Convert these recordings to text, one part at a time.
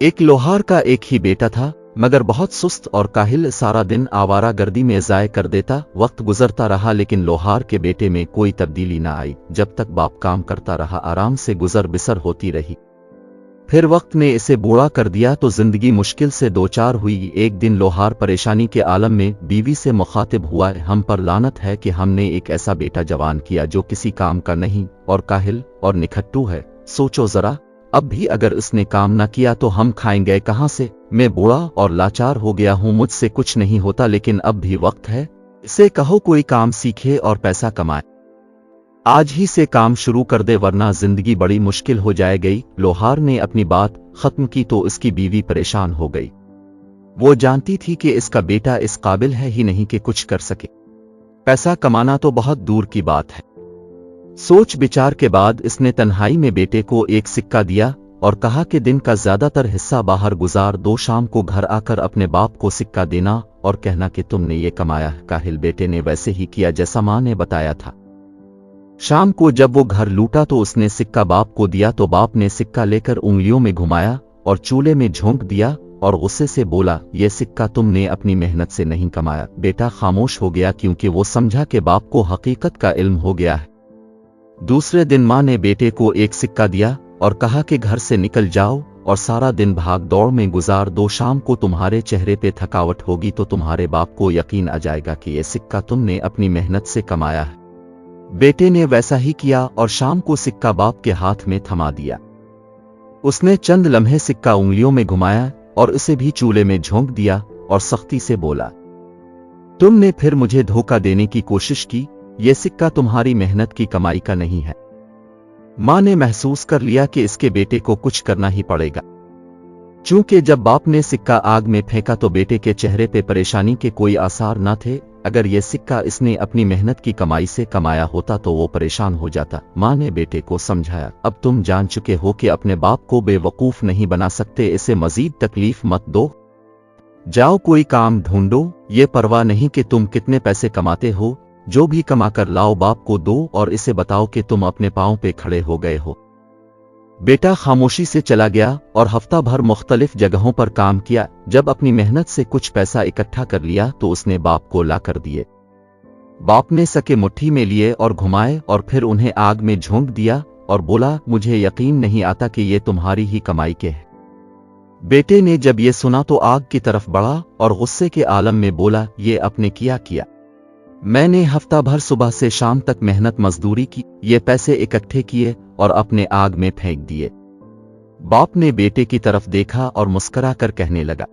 एक लोहार का एक ही बेटा था, मगर बहुत सुस्त और काहिल, सारा दिन आवारा गर्दी में ज़ाय कर देता। वक्त गुजरता रहा लेकिन लोहार के बेटे में कोई तब्दीली न आई। जब तक बाप काम करता रहा आराम से गुजर बिसर होती रही। फिर वक्त ने इसे बूढ़ा कर दिया तो जिंदगी मुश्किल से दो चार हुई। एक दिन लोहार परेशानी के आलम में बीवी से मुखातिब हुआ, हम पर लानत है कि हमने एक ऐसा बेटा जवान किया जो किसी काम का नहीं और काहिल और निखट्टू है। सोचो जरा, अब भी अगर इसने काम न किया तो हम खाएंगे कहाँ से? मैं बूढ़ा और लाचार हो गया हूँ, मुझसे कुछ नहीं होता, लेकिन अब भी वक्त है। इसे कहो कोई काम सीखे और पैसा कमाए। आज ही से काम शुरू कर दे वरना जिंदगी बड़ी मुश्किल हो जाएगी। लोहार ने अपनी बात खत्म की तो इसकी बीवी परेशान हो गई। वो जानती थी कि इसका बेटा इस काबिल है ही नहीं कि कुछ कर सके। पैसा कमाना तो बहुत दूर की बात है। सोच विचार के बाद इसने तन्हाई में बेटे को एक सिक्का दिया और कहा कि दिन का ज्यादातर हिस्सा बाहर गुजार दो, शाम को घर आकर अपने बाप को सिक्का देना और कहना कि तुमने ये कमाया है। काहिल बेटे ने वैसे ही किया जैसा मां ने बताया था। शाम को जब वो घर लूटा तो उसने सिक्का बाप को दिया तो बाप ने सिक्का लेकर उंगलियों में घुमाया और चूल्हे में झोंक दिया और गुस्से से बोला, ये सिक्का तुमने अपनी मेहनत से नहीं कमाया। बेटा खामोश हो गया क्योंकि वो समझा कि बाप को हकीकत का इल्म हो गया है। दूसरे दिन मां ने बेटे को एक सिक्का दिया और कहा कि घर से निकल जाओ और सारा दिन भाग दौड़ में गुजार दो, शाम को तुम्हारे चेहरे पे थकावट होगी तो तुम्हारे बाप को यकीन आ जाएगा कि ये सिक्का तुमने अपनी मेहनत से कमाया है। बेटे ने वैसा ही किया और शाम को सिक्का बाप के हाथ में थमा दिया। उसने चंद लम्हे सिक्का उंगलियों में घुमाया और उसे भी चूल्हे में झोंक दिया और सख्ती से बोला, तुमने फिर मुझे धोखा देने की कोशिश की। यह सिक्का तुम्हारी मेहनत की कमाई का नहीं है। मां ने महसूस कर लिया कि इसके बेटे को कुछ करना ही पड़ेगा। चूंकि जब बाप ने सिक्का आग में फेंका तो बेटे के चेहरे पे परेशानी के कोई आसार न थे। अगर यह सिक्का इसने अपनी मेहनत की कमाई से कमाया होता तो वो परेशान हो जाता। मां ने बेटे को समझाया, अब तुम जान चुके हो कि अपने बाप को बेवकूफ नहीं बना सकते, इसे मजीद तकलीफ मत दो। जाओ कोई काम ढूंढो, ये परवाह नहीं कि तुम कितने पैसे कमाते हो, जो भी कमा कर लाओ बाप को दो और इसे बताओ कि तुम अपने पांव पे खड़े हो गए हो। बेटा खामोशी से चला गया और हफ्ता भर मुख्तलिफ जगहों पर काम किया। जब अपनी मेहनत से कुछ पैसा इकट्ठा कर लिया तो उसने बाप को ला कर दिए। बाप ने सके मुट्ठी में लिए और घुमाए और फिर उन्हें आग में झोंक दिया और बोला, मुझे यकीन नहीं आता कि ये तुम्हारी ही कमाई के है। बेटे ने जब ये सुना तो आग की तरफ बढ़ा और गुस्से के आलम में बोला, ये आपने किया? मैंने हफ्ता भर सुबह से शाम तक मेहनत मजदूरी की, ये पैसे इकट्ठे किए और अपने आग में फेंक दिए। बाप ने बेटे की तरफ देखा और मुस्कुरा कर कहने लगा,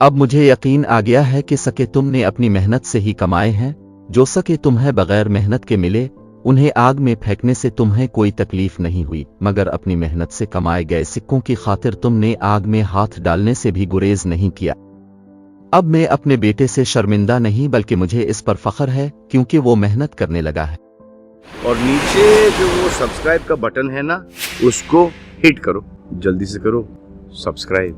अब मुझे यकीन आ गया है कि सके तुमने अपनी मेहनत से ही कमाए हैं। जो सके तुम्हें बगैर मेहनत के मिले, उन्हें आग में फेंकने से तुम्हें कोई तकलीफ नहीं हुई, मगर अपनी मेहनत से कमाए गए सिक्कों की खातिर तुमने आग में हाथ डालने से भी गुरेज नहीं किया। अब मैं अपने बेटे से शर्मिंदा नहीं बल्कि मुझे इस पर फख्र है क्योंकि वो मेहनत करने लगा है। और नीचे जो वो सब्सक्राइब का बटन है ना, उसको हिट करो, जल्दी से करो। सब्सक्राइब।